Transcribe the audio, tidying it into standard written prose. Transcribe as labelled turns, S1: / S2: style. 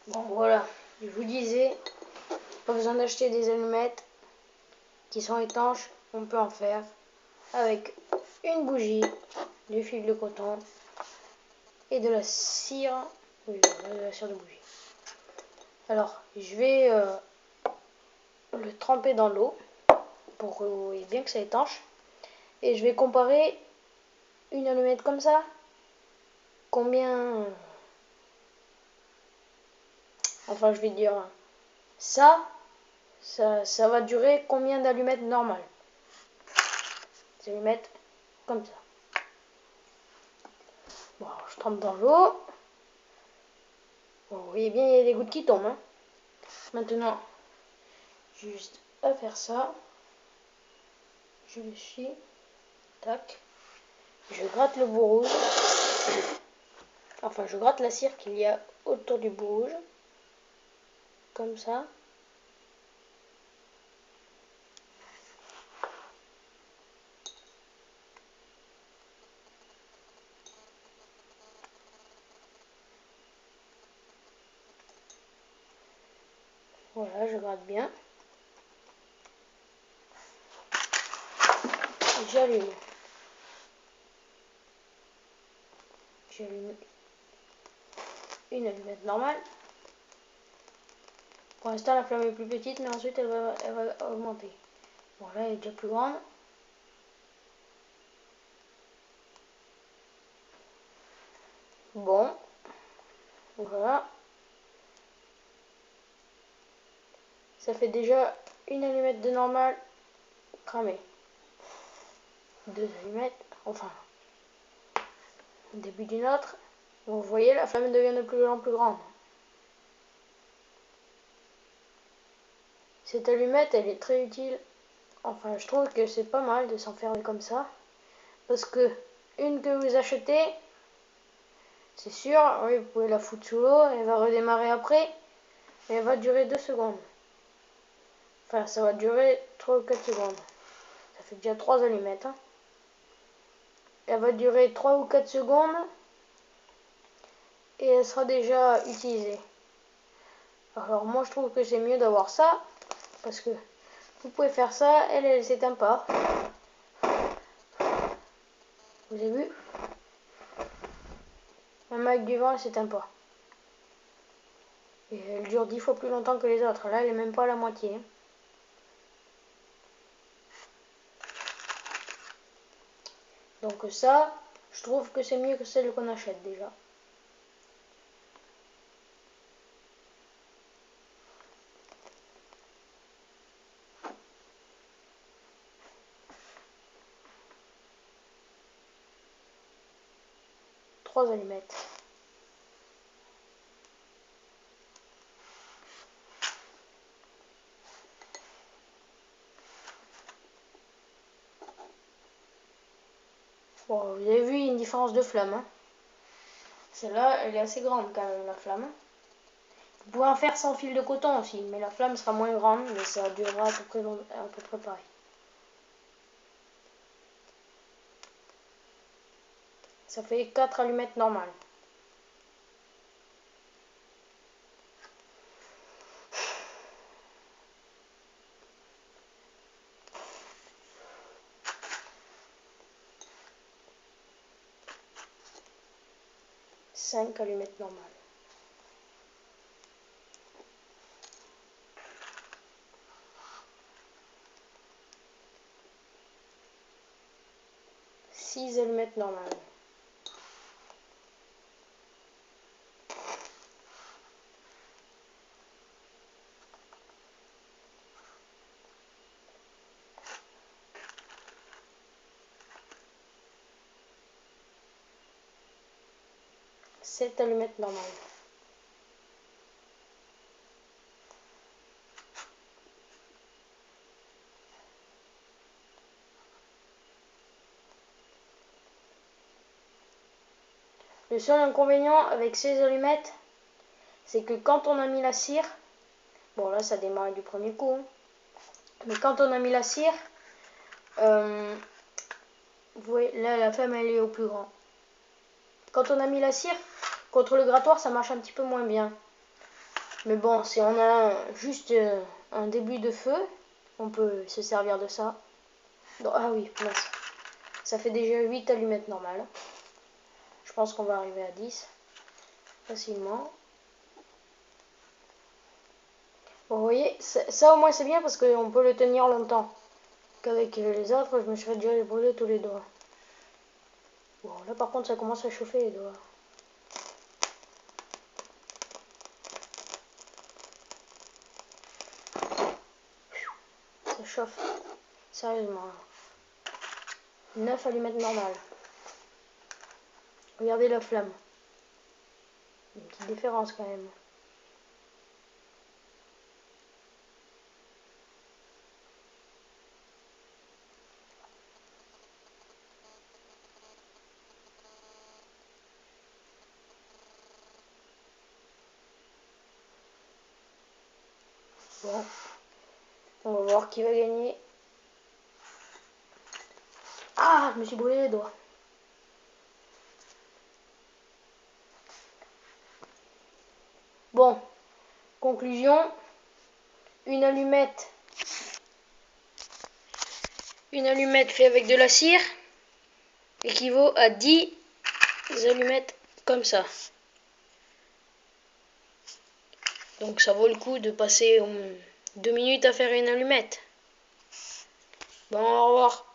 S1: Bon voilà, je vous disais, pas besoin d'acheter des allumettes qui sont étanches, on peut en faire avec une bougie, du fil de coton et de la cire, oui, de la cire de bougie. Alors, je vais le tremper dans l'eau pour que vous voyez bien que c'est étanche. Et je vais comparer une allumette comme ça. Combien... Enfin, je vais dire... Ça va durer combien d'allumettes normales? Des allumettes comme ça. Bon, alors, je trempe dans l'eau. Bon, vous voyez bien, il y a des gouttes qui tombent. Hein. Maintenant, juste à faire ça. Je le suis. Tac. Je gratte le bout rouge. Enfin, je gratte la cire qu'il y a autour du bout rouge. Comme ça. Voilà, je gratte bien. J'allume. J'allume une allumette normale. Pour l'instant, la flamme est plus petite, mais ensuite, elle va augmenter. Bon, là, elle est déjà plus grande. Bon, voilà. Ça fait déjà une allumette de normale cramée. Deux allumettes, enfin, au début d'une autre. Vous voyez, la flamme devient de plus en plus grande. Cette allumette, elle est très utile. Enfin, je trouve que c'est pas mal de s'enfermer comme ça. Parce que une que vous achetez, c'est sûr, oui, vous pouvez la foutre sous l'eau, elle va redémarrer après. Et elle va durer 2 secondes. Enfin, ça va durer 3 ou 4 secondes. Ça fait déjà 3 allumettes. Hein. Elle va durer 3 ou 4 secondes. Et elle sera déjà utilisée. Alors moi je trouve que c'est mieux d'avoir ça. Parce que vous pouvez faire ça, elle s'éteint pas. Vous avez vu? Même avec du vent, elle s'éteint pas. Et elle dure 10 fois plus longtemps que les autres. Là, elle est même pas à la moitié. Donc ça, je trouve que c'est mieux que celle qu'on achète déjà. Trois allumettes. Bon, vous avez vu, il y a une différence de flamme. Hein. Celle-là, elle est assez grande quand même, la flamme. Vous pouvez en faire sans fil de coton aussi, mais la flamme sera moins grande, mais ça durera à peu près pareil. Ça fait 4 allumettes normales. Cinq allumettes normales. Six allumettes normales. 7 allumettes normales. Le seul inconvénient avec ces allumettes, c'est que quand on a mis la cire, bon là ça démarre du premier coup, hein, mais quand on a mis la cire, vous voyez, là la flamme elle est au plus grand. quand on a mis la cire, contre le grattoir, ça marche un petit peu moins bien. Mais bon, si on a juste un début de feu, on peut se servir de ça. Donc, ah oui, mince. Ça fait déjà 8 allumettes normales. Je pense qu'on va arriver à 10 facilement. Bon, vous voyez, ça au moins c'est bien parce qu'on peut le tenir longtemps. Qu'avec les autres, je me serais déjà brûlé tous les doigts. Bon, là par contre, ça commence à chauffer les doigts. Ça chauffe. Sérieusement. 9 allumettes normales. Regardez la flamme. Une petite différence quand même. Bon, on va voir qui va gagner. Ah, je me suis brûlé les doigts. Bon, conclusion. Une allumette faite avec de la cire équivaut à 10 allumettes comme ça. Donc ça vaut le coup de passer 2 minutes à faire une allumette. Bon, au revoir.